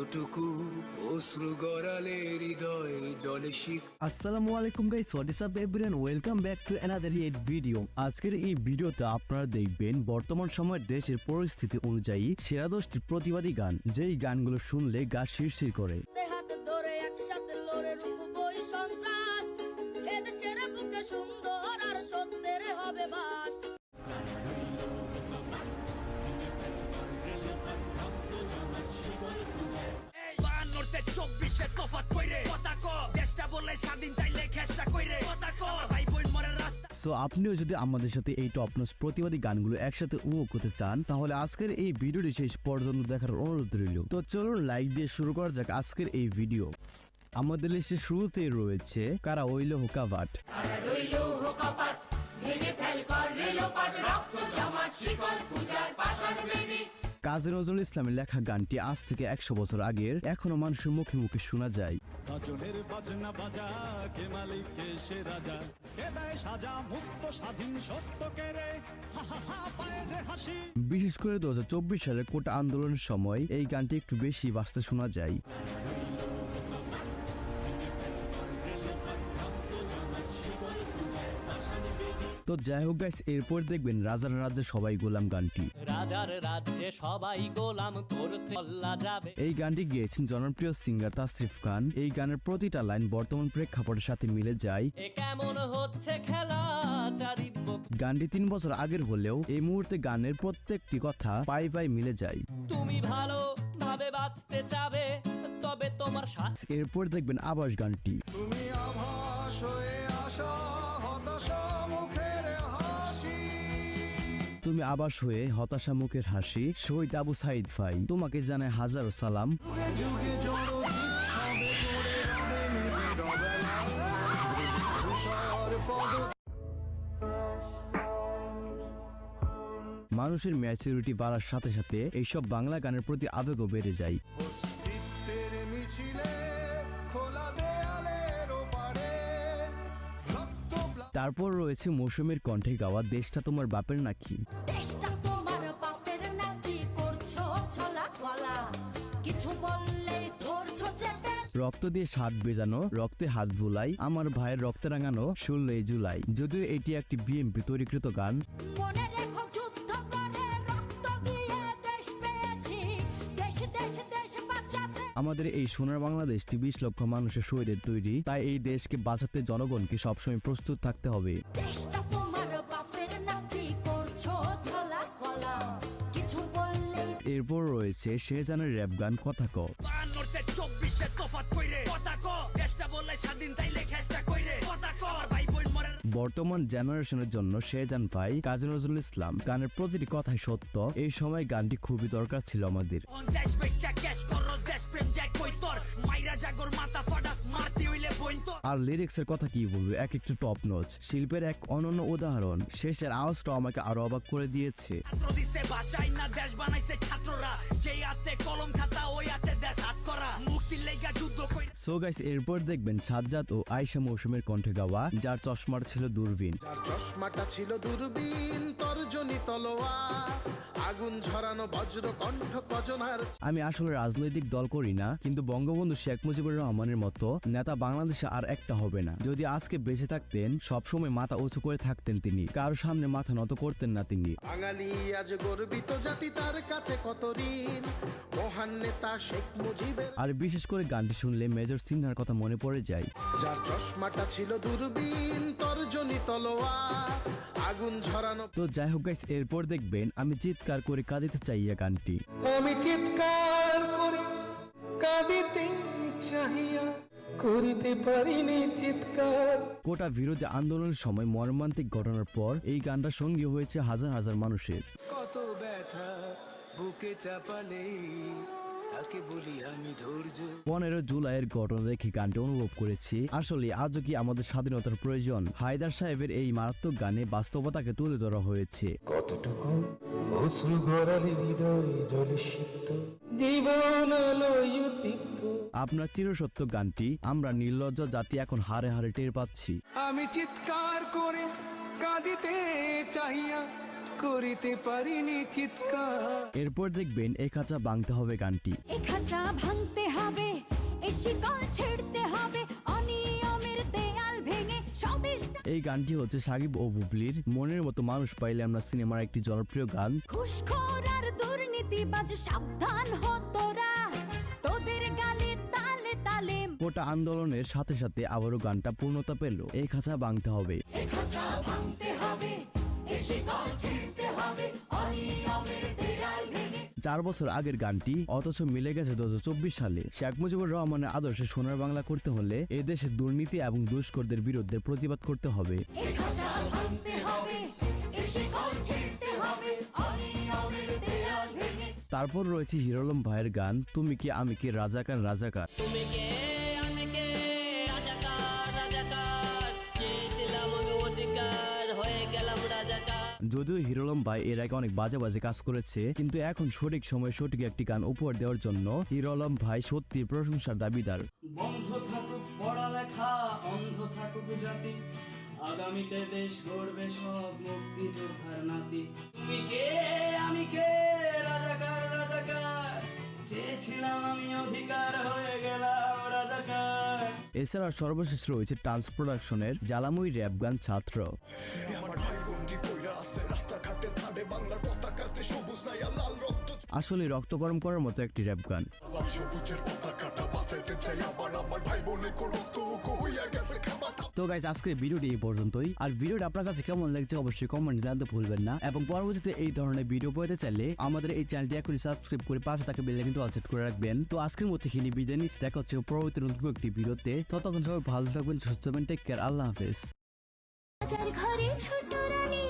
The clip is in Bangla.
কতটুকু অশ্রু গড়ালে হৃদয় জলে শিখ। আসসালামু আলাইকুম guys, what is up everyone, welcome back to another it video. আজকের এই ভিডিওতে আপনারা দেখবেন বর্তমান সময়ের দেশের পরিস্থিতি অনুযায়ী সেরা 10টি প্রতিবাদী গান, যেই গানগুলো শুনলে গা শিরশির করে। হাতে ধরে একসাথে লড়ে রূপবই সন্ত্রাস, এদেশের বুকে সুন্দর আর সত্যের হবে বাস। সো আপনিও যদি আমাদের সাথে এই টপ নোজ প্রতিবাদী গানগুলো একসাথে উপভোগ করতে চান, তাহলে আজকের এই ভিডিওটি শেষ পর্যন্ত দেখার অনুরোধ রইল। তো চলুন লাইক দিয়ে শুরু করা যাক আজকের এই ভিডিও। আমাদের লিস্টের শুরুতেই রয়েছে কারা হইল হোকাভাট। কাজী নজরুল ইসলামের লেখা গানটি আজ থেকে 100 বছর আগের, এখনো মানুষের মুখে মুখে শোনা যায়। বাজনা বাজা কে মালিক কে সে রাজা, কে দেয় সাজা মুক্ত স্বাধীন সত্য কে রে, হা হা হা পায়ে যে হাসি। বিশেষ করে 2024 সালের কোটা আন্দোলনের সময় এই গানটি একটু বেশি বাজতে শোনা যায়। তো যাই হোক গাইস, এরপর দেখবেন রাজার রাজ্যে সবাই গোলাম গানটি। রাজার রাজ্যে সবাই গোলাম করতে আল্লাহ যাবে। এই গানটি গেয়েছেন জনপ্রিয় সিঙ্গার তাসরিফ খান। এই গানের প্রতিটা লাইন বর্তমান প্রেক্ষাপটের সাথে মিলে যায়। এ কেমন হচ্ছে খেলা চারিদিক। গানটি 3 বছর আগের হলেও এই মুহূর্তে গানের প্রত্যেকটি কথা পাই পাই মিলে যায়। তুমি ভালো ভাবে বাঁচতে চাবে, তবে তোমার শাস্তি। এরপর দেখবেন আবাস গানটি। তুমি আভাস হয়ে আসা হতাশা মুখের হাসি, তুমি আবাস হয়ে হতাশা মুখের হাসি, শহীদ আবু সাইদ ভাই তোমাকে জানায় হাজারো সালাম। যুগে যুগে জড়দ্বীপ সবে করে রবে নিবিড় বেলা, তুষার পদ। মানুষের ম্যাচুরিটি বাড়ার সাথে সাথে এইসব বাংলা গানের প্রতি আবেগও বেড়ে যায়। অস্তিত্বের মিছিলে খোলা দেয়ালের ওপারে রক্ত তারপর রয়েছে মৌসুমীর কণ্ঠে গাওয়া দেশটা তোমার বাপের নাকি। দেশটা তোমার বাপের নাকি, করছো ছলা গলা, কিছু বললেই ধরছো চেপে। রক্ত দিয়ে শার্ট বেজানো, রক্তে হাত ভুলাই, আমার ভাইয়ের রক্তে রাঙানো 16 জুলাই। যদিও এটি একটি বিএমপি তৈরিকৃত গান। মনে রেখো যুদ্ধ করে রক্ত দিয়ে দেশ পেয়েছি, দেশ দেশ দেশ বাঁচাতে। আমাদের এই সোনার বাংলাদেশটি 20 লক্ষ মানুষের শহীদের তৈরি, তাই এই দেশকে বাঁচাতে জনগণকে সবসময় প্রস্তুত থাকতে হবে। দেশটা তোমার বাপের নাকি, করছো ছলা গলা, কিছু বললেই। এরপর রয়েছে শেহজানের র্যাপ গান কথা ক। বর্তমান জেনারেশনের জন্য শেহজান ভাই, কাজী নজরুল ইসলাম গানের প্রতিটি কথাই সত্য। এই সময় গানটি খুবই দরকার ছিল আমাদের। আর লিরিক্সের কথা কি বলবো, এক একটু টপ নোচ, শিল্পের এক অনন্য উদাহরণ। শেষের আওয়াজটা আমাকে আরো অবাক করে দিয়েছে। সো গাইস, এরপর দেখবেন সাজ্জাদ ও আয়েশা মৌসুমের কণ্ঠে গাওয়া যার চশমার ছিল দূরবীন। যার চশমাটা ছিল দূরবীন, তর্জনী তলোয়ার, আগুন ঝরানো বজ্র কণ্ঠ কজনার। আমি আসলে রাজনৈতিক দল করি না, কিন্তু বঙ্গবন্ধু শেখ মুজিবুর রহমানের মতো নেতা বাংলাদেশে আর একটা হবে না। যদি আজকে বেঁচে থাকতেন, সবসময় মাথা উঁচু করে থাকতেন তিনি, কারো সামনে মাথা নত করতেন না তিনি। বাঙালি আজ গর্বিত জাতি, তার কাছে কত ঋণ, মহান নেতা শেখ মুজিবের। আর বিশেষ করে গানটি শুনলে মেজর সিনহার কথা মনে পড়ে যায়। যার চশমাটা ছিল দূরবীন, তর্জনী তলোয়ার, আগুন ঝরানো। তো যাই হোক গাইস, এরপর দেখবেন আমি চিৎকার করে কাঁদিতে চাইয়া গানটি। আমি চিৎকার করে কাঁদিতে চাহিয়া করিতে পারিনি চিৎকার। কোটা বিরোধী আন্দোলনের সময় মর্মান্তিক ঘটনার পর এই গানটা সঙ্গী হয়েছে হাজার হাজার মানুষের। কত ব্যথা বুকে চাপালে তাকে বলি আমি ধৈর্য। 15 জুলাইয়ের ঘটনা দেখে গানটি অনুভব করেছি। আসলে আজও কি আমাদের স্বাধীনতার প্রয়োজন? হায়দার সাহেবের এই মারাত্মক গানে বাস্তবতাকে তুলে ধরা হয়েছে। কতটুকু অশ্রু গড়ালে হৃদয় জলে সিক্ত, জীবন লয়ুতিক্ত। আপনার চিরসত্য গানটি আমরা নির্লজ্জ জাতি এখন হারে হারে টের পাচ্ছি। আমি চিৎকার করে কাঁদিতে চাহিয়া করিতে পারিনি চিৎকার। এরপর দেখবেন এ খাঁচা ভাঙতে হবে গানটি। এ খাঁচা ভাঙতে হবে, এ শিকল ছিঁড়তে হবে, অনিয়মের দেয়াল ভেঙে স্বদেশ। এই গানটি হচ্ছে সাকিব ও বুবলির মনের মতো মানুষ পাইলে আমরা সিনেমার একটি জনপ্রিয় গান। ঘুষখোর আর দুর্নীতিবাজ সাবধান হ তোরা, তোদের গালে তালে তালে। কোটা আন্দোলনের সাথে সাথে আবারও গানটা পূর্ণতা পেল। এই খাঁচা ভাঙতে হবে। এ খাঁচা ভাঙতে হবে, এ শিকল ছিঁড়তে হবে, অনিয়মের দেয়াল ভেঙে। 4 বছর আগের গানটি, অথচ মিলে গেছে 2024 সালে। শেখ মুজিবুর রহমানের আদর্শে সোনার বাংলা করতে হলে এ দেশে দুর্নীতি এবং দুষ্করদের বিরুদ্ধে প্রতিবাদ করতে হবে। এ খাঁচা ভাঙতে হবে, এ শিকল ছিঁড়তে হবে, অনিয়মের দেয়াল ভেঙে। তারপর রয়েছে হিরো আলম ভাইয়ের গান তুমি কি আমি কি রাজাকার রাজাকার। তুমি কে আমি কে রাজাকার রাজাকার, চেয়েছিলাম আমি অধিকার, হয়ে গেলাম রাজাকার। যদিও হিরো আলম ভাই এর আগে অনেক বাজে বাজে কাজ করেছে, কিন্তু এখন সঠিক সময়ে সঠিক একটি গান উপহার দেওয়ার জন্য হিরো আলম ভাই সত্যি প্রশংসার দাবিদার। বন্ধ থাকুক পড়ালেখা, অন্ধ থাকুক জাতি, আগামীতে দেশ গড়বে সব মুক্তিযোদ্ধার নাতি। তুমি কে আমি কে রাজাকার রাজাকার, চেয়েছিলাম আমি অধিকার, হয়ে গেলাম রাজাকার। এছাড়া সর্বশেষ রয়েছে টান্স প্রোডাকশনের জ্বালাময়ী র্যাপ গান ছাত্র। আমার ভাই বন্দি কইরা আছে রাস্তাঘাটে ধারে বাংলার পতাকাতে সবুজ নাই আর লাল রক্ত, আসলে রক্ত গরম করার মতো একটি র্যাপ গান। লাল সবুজের পতাকাটা বাঁচাইতে চাই আবার আমার ভাই বোনের রক্ত উকো হইয়া গেছে খাবার। তো গাইস, আজকের ভিডিওটি এই পর্যন্তই। আর ভিডিওটা আপনার কাছে কেমন লাগছে অবশ্যই কমেন্ট জানাতে ভুলবেন না, এবং পরবর্তীতে এই ধরনের ভিডিও পেতে চাইলে আমাদের এই চ্যানেলটি এখনই সাবস্ক্রাইব করে পাশে থাকা বেল আইকনটি অল সেট করে রাখবেন। তো আজকের মতো এখানে বিদায় নিচ্ছি, দেখা হচ্ছে পরবর্তী নতুন একটি ভিডিওতে। ততক্ষণ সবাই ভালো থাকবেন, সুস্থ থাকবেন, টেক কেয়ার, আল্লাহ হাফেজ। ঘরে ছোট রানী